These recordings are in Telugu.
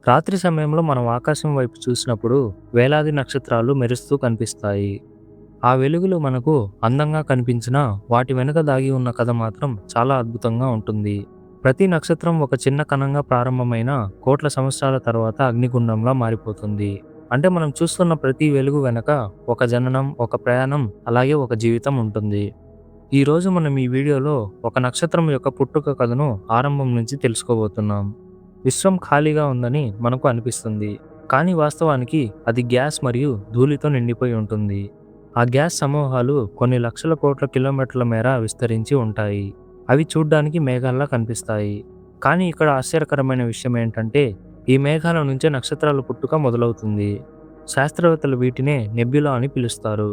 రాత్రి సమయంలో మనం ఆకాశం వైపు చూసినప్పుడు వేలాది నక్షత్రాలు మెరుస్తూ కనిపిస్తాయి. ఆ వెలుగులు మనకు అందంగా కనిపించినా వాటి వెనుక దాగి ఉన్న కథ మాత్రం చాలా అద్భుతంగా ఉంటుంది. ప్రతి నక్షత్రం ఒక చిన్న కణంగా ప్రారంభమైన కోట్ల సంవత్సరాల తర్వాత అగ్నిగుండంలా మారిపోతుంది. అంటే మనం చూస్తున్న ప్రతి వెలుగు వెనక ఒక జననం, ఒక ప్రయాణం, అలాగే ఒక జీవితం ఉంటుంది. ఈరోజు మనం ఈ వీడియోలో ఒక నక్షత్రం యొక్క పుట్టుక కథను ఆరంభం నుంచి తెలుసుకోబోతున్నాం. విశ్వం ఖాళీగా ఉందని మనకు అనిపిస్తుంది, కానీ వాస్తవానికి అది గ్యాస్ మరియు ధూళితో నిండిపోయి ఉంటుంది. ఆ గ్యాస్ సమూహాలు కొన్ని లక్షల కోట్ల కిలోమీటర్ల మేర విస్తరించి ఉంటాయి. అవి చూడ్డానికి మేఘాల్లా కనిపిస్తాయి. కానీ ఇక్కడ ఆశ్చర్యకరమైన విషయం ఏంటంటే, ఈ మేఘాల నుంచే నక్షత్రాల పుట్టుక మొదలవుతుంది. శాస్త్రవేత్తలు వీటినే నెబ్యులా అని పిలుస్తారు.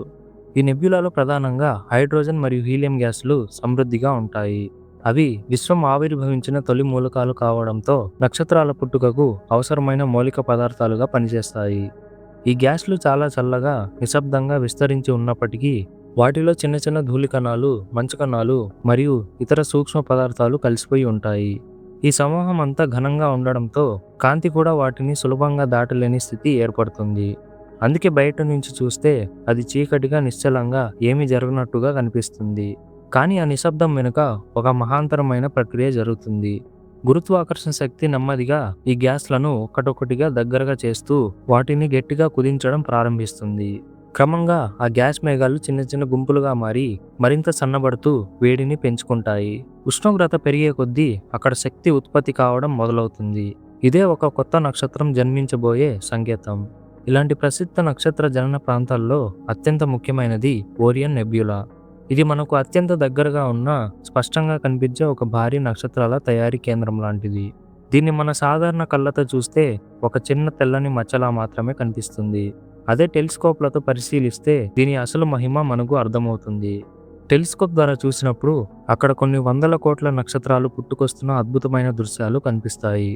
ఈ నెబ్యులాలో ప్రధానంగా హైడ్రోజన్ మరియు హీలియం గ్యాసులు సమృద్ధిగా ఉంటాయి. అవి విశ్వం ఆవిర్భవించిన తొలి మూలకాలు కావడంతో నక్షత్రాల పుట్టుకకు అవసరమైన మౌలిక పదార్థాలుగా పనిచేస్తాయి. ఈ గ్యాస్లు చాలా చల్లగా, నిశ్శబ్దంగా విస్తరించి ఉన్నప్పటికీ వాటిలో చిన్న చిన్న ధూళి కణాలు, మంచు కణాలు మరియు ఇతర సూక్ష్మ పదార్థాలు కలిసిపోయి ఉంటాయి. ఈ సమూహం అంతా ఘనంగా ఉండడంతో కాంతి కూడా వాటిని సులభంగా దాటలేని స్థితి ఏర్పడుతుంది. అందుకే బయట నుంచి చూస్తే అది చీకటిగా, నిశ్చలంగా ఏమీ జరగనట్టుగా కనిపిస్తుంది. కానీ ఆ నిశ్శబ్దం వెనుక ఒక మహాంతరమైన ప్రక్రియ జరుగుతుంది. గురుత్వాకర్షణ శక్తి నెమ్మదిగా ఈ గ్యాస్లను ఒక్కటొక్కటిగా దగ్గరగా చేస్తూ వాటిని గట్టిగా కుదించడం ప్రారంభిస్తుంది. క్రమంగా ఆ గ్యాస్ మేఘాలు చిన్న చిన్న గుంపులుగా మారి మరింత సన్నబడుతూ వేడిని పెంచుకుంటాయి. ఉష్ణోగ్రత పెరిగే కొద్దీ అక్కడ శక్తి ఉత్పత్తి కావడం మొదలవుతుంది. ఇదే ఒక కొత్త నక్షత్రం జన్మించబోయే సంకేతం. ఇలాంటి ప్రసిద్ధ నక్షత్ర జనన ప్రాంతాల్లో అత్యంత ముఖ్యమైనది ఓరియన్ నెబ్యులా. ఇది మనకు అత్యంత దగ్గరగా ఉన్న, స్పష్టంగా కనిపించే ఒక భారీ నక్షత్రాల తయారీ కేంద్రం లాంటిది. దీన్ని మన సాధారణ కళ్ళతో చూస్తే ఒక చిన్న తెల్లని మచ్చలా మాత్రమే కనిపిస్తుంది. అదే టెలిస్కోప్లతో పరిశీలిస్తే దీని అసలు మహిమ మనకు అర్థమవుతుంది. టెలిస్కోప్ ద్వారా చూసినప్పుడు అక్కడ కొన్ని వందల కోట్ల నక్షత్రాలు పుట్టుకొస్తున్న అద్భుతమైన దృశ్యాలు కనిపిస్తాయి.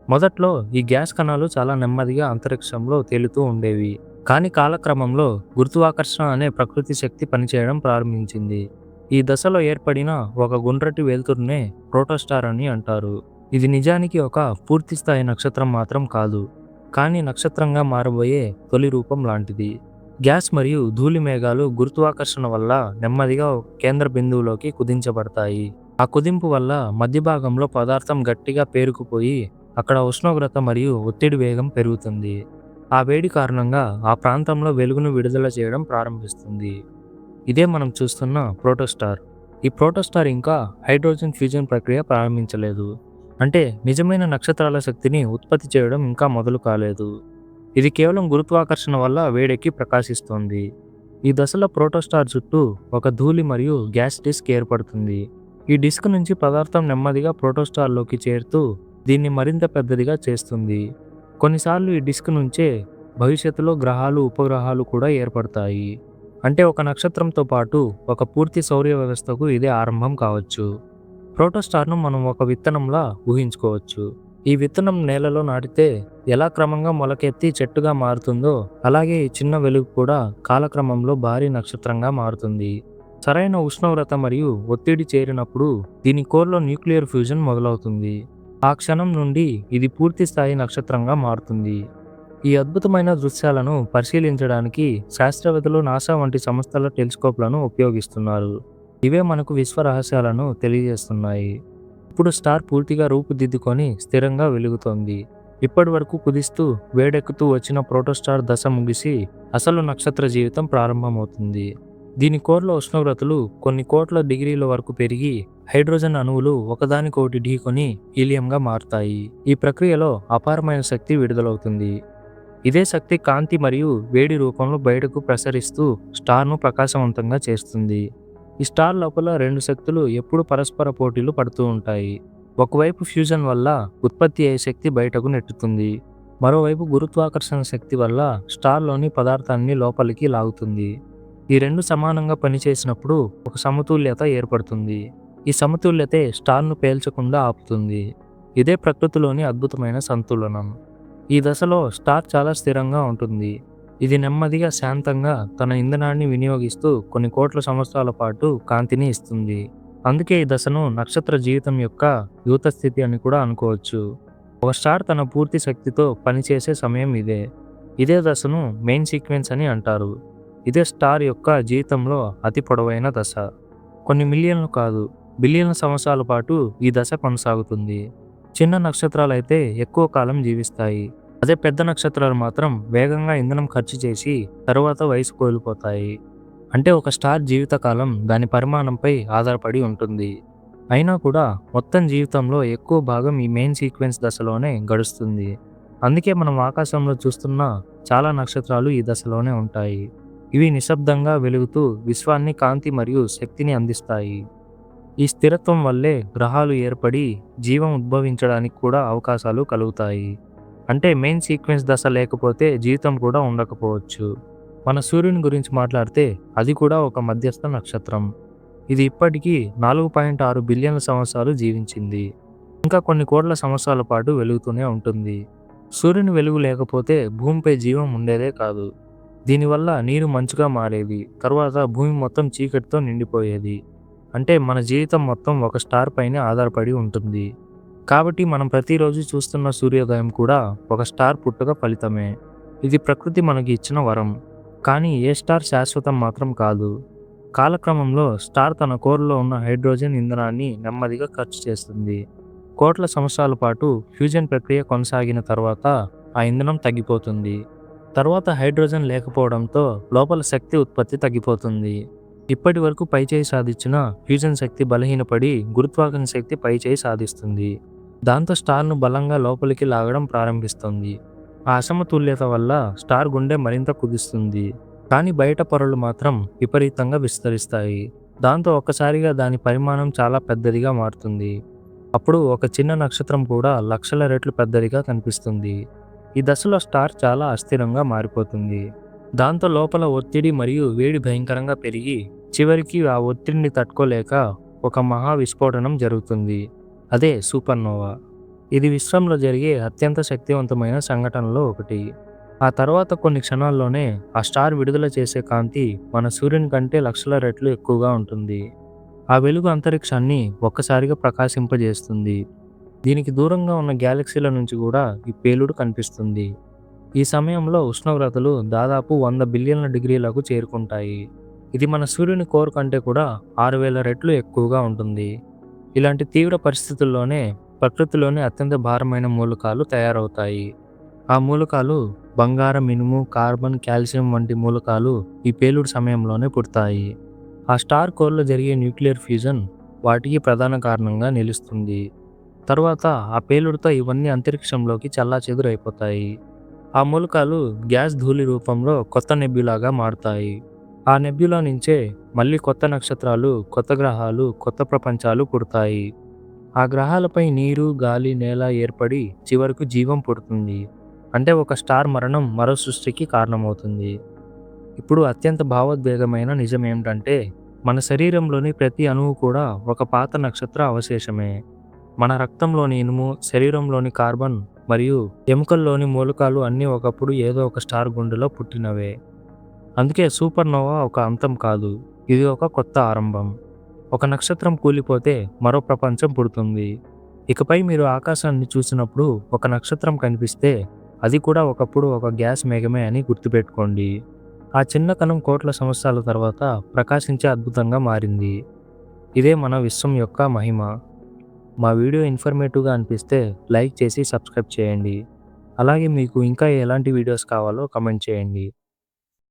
మొదట్లో ఈ గ్యాస్ కణాలు చాలా నెమ్మదిగా అంతరిక్షంలో తేలుతూ ఉండేవి. కానీ కాలక్రమంలో గురుత్వాకర్షణ అనే ప్రకృతి శక్తి పనిచేయడం ప్రారంభించింది. ఈ దశలో ఏర్పడిన ఒక గుండ్రటి వెలుతురునే ప్రోటోస్టార్ అని అంటారు. ఇది నిజానికి ఒక పూర్తిస్థాయి నక్షత్రం మాత్రం కాదు, కానీ నక్షత్రంగా మారబోయే తొలి రూపం లాంటిది. గ్యాస్ మరియు ధూళి మేఘాలు గురుత్వాకర్షణ వల్ల నెమ్మదిగా ఒక కేంద్ర బిందువులోకి కుదించబడతాయి. ఆ కుదింపు వల్ల మధ్య భాగంలో పదార్థం గట్టిగా పేరుకుపోయి అక్కడ ఉష్ణోగ్రత మరియు ఒత్తిడి వేగం పెరుగుతుంది. ఆ వేడి కారణంగా ఆ ప్రాంతంలో వెలుగును విడుదల చేయడం ప్రారంభిస్తుంది. ఇదే మనం చూస్తున్న ప్రోటోస్టార్. ఈ ప్రోటోస్టార్ ఇంకా హైడ్రోజన్ ఫ్యూజన్ ప్రక్రియ ప్రారంభించలేదు. అంటే నిజమైన నక్షత్రాల శక్తిని ఉత్పత్తి చేయడం ఇంకా మొదలు కాలేదు. ఇది కేవలం గురుత్వాకర్షణ వల్ల వేడెక్కి ప్రకాశిస్తోంది. ఈ దశలో ప్రోటోస్టార్ చుట్టూ ఒక ధూళి మరియు గ్యాస్ డిస్క్ ఏర్పడుతుంది. ఈ డిస్క్ నుంచి పదార్థం నెమ్మదిగా ప్రోటోస్టార్లోకి చేరుతూ దీన్ని మరింత పెద్దదిగా చేస్తుంది. కొన్నిసార్లు ఈ డిస్క్ నుంచే భవిష్యత్తులో గ్రహాలు, ఉపగ్రహాలు కూడా ఏర్పడతాయి. అంటే ఒక నక్షత్రంతో పాటు ఒక పూర్తి సౌర వ్యవస్థకు ఇదే ఆరంభం కావచ్చు. ప్రోటోస్టార్ను మనం ఒక విత్తనంలా ఊహించుకోవచ్చు. ఈ విత్తనం నేలలో నాటితే ఎలా క్రమంగా మొలకెత్తి చెట్టుగా మారుతుందో, అలాగే ఈ చిన్న వెలుగు కూడా కాలక్రమంలో భారీ నక్షత్రంగా మారుతుంది. సరైన ఉష్ణోగ్రత మరియు ఒత్తిడి చేరినప్పుడు దీని కోర్లో న్యూక్లియర్ ఫ్యూజన్ మొదలవుతుంది. ఆ క్షణం నుండి ఇది పూర్తి స్థాయి నక్షత్రంగా మారుతుంది. ఈ అద్భుతమైన దృశ్యాలను పరిశీలించడానికి శాస్త్రవేత్తలు నాసా వంటి సంస్థల టెలిస్కోప్లను ఉపయోగిస్తున్నారు. ఇవే మనకు విశ్వ రహస్యాలను తెలియజేస్తున్నాయి. ఇప్పుడు స్టార్ పూర్తిగా రూపుదిద్దుకొని స్థిరంగా వెలుగుతోంది. ఇప్పటి వరకు కుదిస్తూ వేడెక్కుతూ వచ్చిన ప్రోటోస్టార్ దశ ముగిసి అసలు నక్షత్ర జీవితం ప్రారంభమవుతుంది. దీని కోర్లో ఉష్ణోగ్రతలు కొన్ని కోట్ల డిగ్రీల వరకు పెరిగి హైడ్రోజన్ అణువులు ఒకదానికొకటి ఢీకొని హీలియంగా మారుతాయి. ఈ ప్రక్రియలో అపారమైన శక్తి విడుదలవుతుంది. ఇదే శక్తి కాంతి మరియు వేడి రూపంలో బయటకు ప్రసరిస్తూ స్టార్ను ప్రకాశవంతంగా చేస్తుంది. ఈ స్టార్ లోపల రెండు శక్తులు ఎప్పుడూ పరస్పర పోటీలు పడుతూ ఉంటాయి. ఒకవైపు ఫ్యూజన్ వల్ల ఉత్పత్తి అయ్యే శక్తి బయటకు నెట్టుతుంది. మరోవైపు గురుత్వాకర్షణ శక్తి వల్ల స్టార్లోని పదార్థాన్ని లోపలికి లాగుతుంది. ఈ రెండు సమానంగా పనిచేసినప్పుడు ఒక సమతుల్యత ఏర్పడుతుంది. ఈ సమతుల్యతే స్టార్ను పేల్చకుండా ఆపుతుంది. ఇదే ప్రకృతిలోని అద్భుతమైన సంతులనం. ఈ దశలో స్టార్ చాలా స్థిరంగా ఉంటుంది. ఇది నెమ్మదిగా, శాంతంగా తన ఇంధనాన్ని వినియోగిస్తూ కొన్ని కోట్ల సంవత్సరాల పాటు కాంతిని ఇస్తుంది. అందుకే ఈ దశను నక్షత్ర జీవితం యొక్క యూత స్థితి అని కూడా అనుకోవచ్చు. ఒక స్టార్ తన పూర్తి శక్తితో పనిచేసే సమయం ఇదే. ఇదే దశను మెయిన్ సీక్వెన్స్ అని అంటారు. ఇదే స్టార్ యొక్క జీవితంలో అతి పొడవైన దశ. కొన్ని మిలియన్లు కాదు, బిలియన్ల సంవత్సరాల పాటు ఈ దశ కొనసాగుతుంది. చిన్న నక్షత్రాలైతే ఎక్కువ కాలం జీవిస్తాయి. అదే పెద్ద నక్షత్రాలు మాత్రం వేగంగా ఇంధనం ఖర్చు చేసి తరువాత వయసు కోల్పోతాయి. అంటే ఒక స్టార్ జీవితకాలం దాని పరిమాణంపై ఆధారపడి ఉంటుంది. అయినా కూడా మొత్తం జీవితంలో ఎక్కువ భాగం ఈ మెయిన్ సీక్వెన్స్ దశలోనే గడుస్తుంది. అందుకే మనం ఆకాశంలో చూస్తున్న చాలా నక్షత్రాలు ఈ దశలోనే ఉంటాయి. ఇవి నిశ్శబ్దంగా వెలుగుతూ విశ్వాన్ని కాంతి మరియు శక్తిని అందిస్తాయి. ఈ స్థిరత్వం వల్లే గ్రహాలు ఏర్పడి జీవం ఉద్భవించడానికి కూడా అవకాశాలు కలుగుతాయి. అంటే మెయిన్ సీక్వెన్స్ దశ లేకపోతే జీవితం కూడా ఉండకపోవచ్చు. మన సూర్యుని గురించి మాట్లాడితే అది కూడా ఒక మధ్యస్థ నక్షత్రం. ఇది ఇప్పటికీ 4.6 బిలియన్ల సంవత్సరాలు జీవించింది. ఇంకా కొన్ని కోట్ల సంవత్సరాల పాటు వెలుగుతూనే ఉంటుంది. సూర్యుని వెలుగు లేకపోతే భూమిపై జీవం ఉండేదే కాదు. దీనివల్ల నీరు మంచుగా మారేది, తరువాత భూమి మొత్తం చీకటితో నిండిపోయేది. అంటే మన జీవితం మొత్తం ఒక స్టార్ పైనే ఆధారపడి ఉంటుంది. కాబట్టి మనం ప్రతిరోజు చూస్తున్న సూర్యోదయం కూడా ఒక స్టార్ పుట్టుక ఫలితమే. ఇది ప్రకృతి మనకి ఇచ్చిన వరం. కానీ ఏ స్టార్ శాశ్వతం మాత్రం కాదు. కాలక్రమంలో స్టార్ తన కోర్లో ఉన్న హైడ్రోజన్ ఇంధనాన్ని నెమ్మదిగా ఖర్చు చేస్తుంది. కోట్ల సంవత్సరాల పాటు ఫ్యూజన్ ప్రక్రియ కొనసాగిన తర్వాత ఆ ఇంధనం తగ్గిపోతుంది. తర్వాత హైడ్రోజన్ లేకపోవడంతో లోపల శక్తి ఉత్పత్తి తగ్గిపోతుంది. ఇప్పటి వరకు పైచేయి సాధించిన ఫ్యూజన్ శక్తి బలహీనపడి గురుత్వాకర్షణ శక్తి పైచేయి సాధిస్తుంది. దాంతో స్టార్ను బలంగా లోపలికి లాగడం ప్రారంభిస్తుంది. ఆ అసమతుల్యత వల్ల స్టార్ గుండె మరింత కుదిస్తుంది. కానీ బయట పొరలు మాత్రం విపరీతంగా విస్తరిస్తాయి. దాంతో ఒక్కసారిగా దాని పరిమాణం చాలా పెద్దదిగా మారుతుంది. అప్పుడు ఒక చిన్న నక్షత్రం కూడా లక్షల రెట్లు పెద్దదిగా కనిపిస్తుంది. ఈ దశలో స్టార్ చాలా అస్థిరంగా మారిపోతుంది. దాంతో లోపల ఒత్తిడి మరియు వేడి భయంకరంగా పెరిగి చివరికి ఆ ఒత్తిడిని తట్టుకోలేక ఒక మహా విస్ఫోటనం జరుగుతుంది. అదే సూపర్నోవా. ఇది విశ్వంలో జరిగే అత్యంత శక్తివంతమైన సంఘటనలో ఒకటి. ఆ తర్వాత కొన్ని క్షణాల్లోనే ఆ స్టార్ విడుదల చేసే కాంతి మన సూర్యుని కంటే లక్షల రెట్లు ఎక్కువగా ఉంటుంది. ఆ వెలుగు అంతరిక్షాన్ని ఒక్కసారిగా ప్రకాశింపజేస్తుంది. దీనికి దూరంగా ఉన్న గ్యాలక్సీల నుంచి కూడా ఈ పేలుడు కనిపిస్తుంది. ఈ సమయంలో ఉష్ణోగ్రతలు దాదాపు 100 బిలియన్ల డిగ్రీలకు చేరుకుంటాయి. ఇది మన సూర్యుని కోర్ కంటే కూడా 6000 రెట్లు ఎక్కువగా ఉంటుంది. ఇలాంటి తీవ్ర పరిస్థితుల్లోనే ప్రకృతిలోని అత్యంత భారమైన మూలకాలు తయారవుతాయి. ఆ మూలకాలు బంగారం, ఇనుము, కార్బన్, కాల్షియం వంటి మూలకాలు ఈ పేలుడు సమయంలోనే పుడతాయి. ఆ స్టార్ కోర్లో జరిగే న్యూక్లియర్ ఫ్యూజన్ వాటికి ప్రధాన కారణంగా నిలుస్తుంది. తరువాత ఆ పేలుడుతో ఇవన్నీ అంతరిక్షంలోకి చెల్లాచెదురైపోతాయి. ఆ మూలకాలు గ్యాస్ ధూళి రూపంలో కొత్త నెబ్యులాగా మారుతాయి. ఆ నెబ్యులా నుంచే మళ్ళీ కొత్త నక్షత్రాలు, కొత్త గ్రహాలు, కొత్త ప్రపంచాలు పుడతాయి. ఆ గ్రహాలపై నీరు, గాలి, నేల ఏర్పడి చివరకు జీవం పుడుతుంది. అంటే ఒక స్టార్ మరణం మరో సృష్టికి కారణమవుతుంది. ఇప్పుడు అత్యంత భావోద్వేగమైన నిజం ఏమిటంటే మన శరీరంలోని ప్రతి అణువు కూడా ఒక పాత నక్షత్ర అవశేషమే. మన రక్తంలోని ఇనుము, శరీరంలోని కార్బన్ మరియు ఎముకల్లోని మూలకాలు అన్నీ ఒకప్పుడు ఏదో ఒక స్టార్ గుండెలో పుట్టినవే. అందుకే సూపర్నోవా ఒక అంతం కాదు, ఇది ఒక కొత్త ఆరంభం. ఒక నక్షత్రం కూలిపోతే మరో ప్రపంచం పుడుతుంది. ఇకపై మీరు ఆకాశాన్ని చూసినప్పుడు ఒక నక్షత్రం కనిపిస్తే అది కూడా ఒకప్పుడు ఒక గ్యాస్ మేఘమే అని గుర్తుపెట్టుకోండి. ఆ చిన్న కణం కోట్ల సంవత్సరాల తర్వాత ప్రకాశించే అద్భుతంగా మారింది. ఇదే మన విశ్వం యొక్క మహిమ. మా వీడియో ఇన్ఫర్మేటివ్గా అనిపిస్తే లైక్ చేసి సబ్స్క్రైబ్ చేయండి. అలాగే మీకు ఇంకా ఎలాంటి వీడియోస్ కావాలో కమెంట్ చేయండి.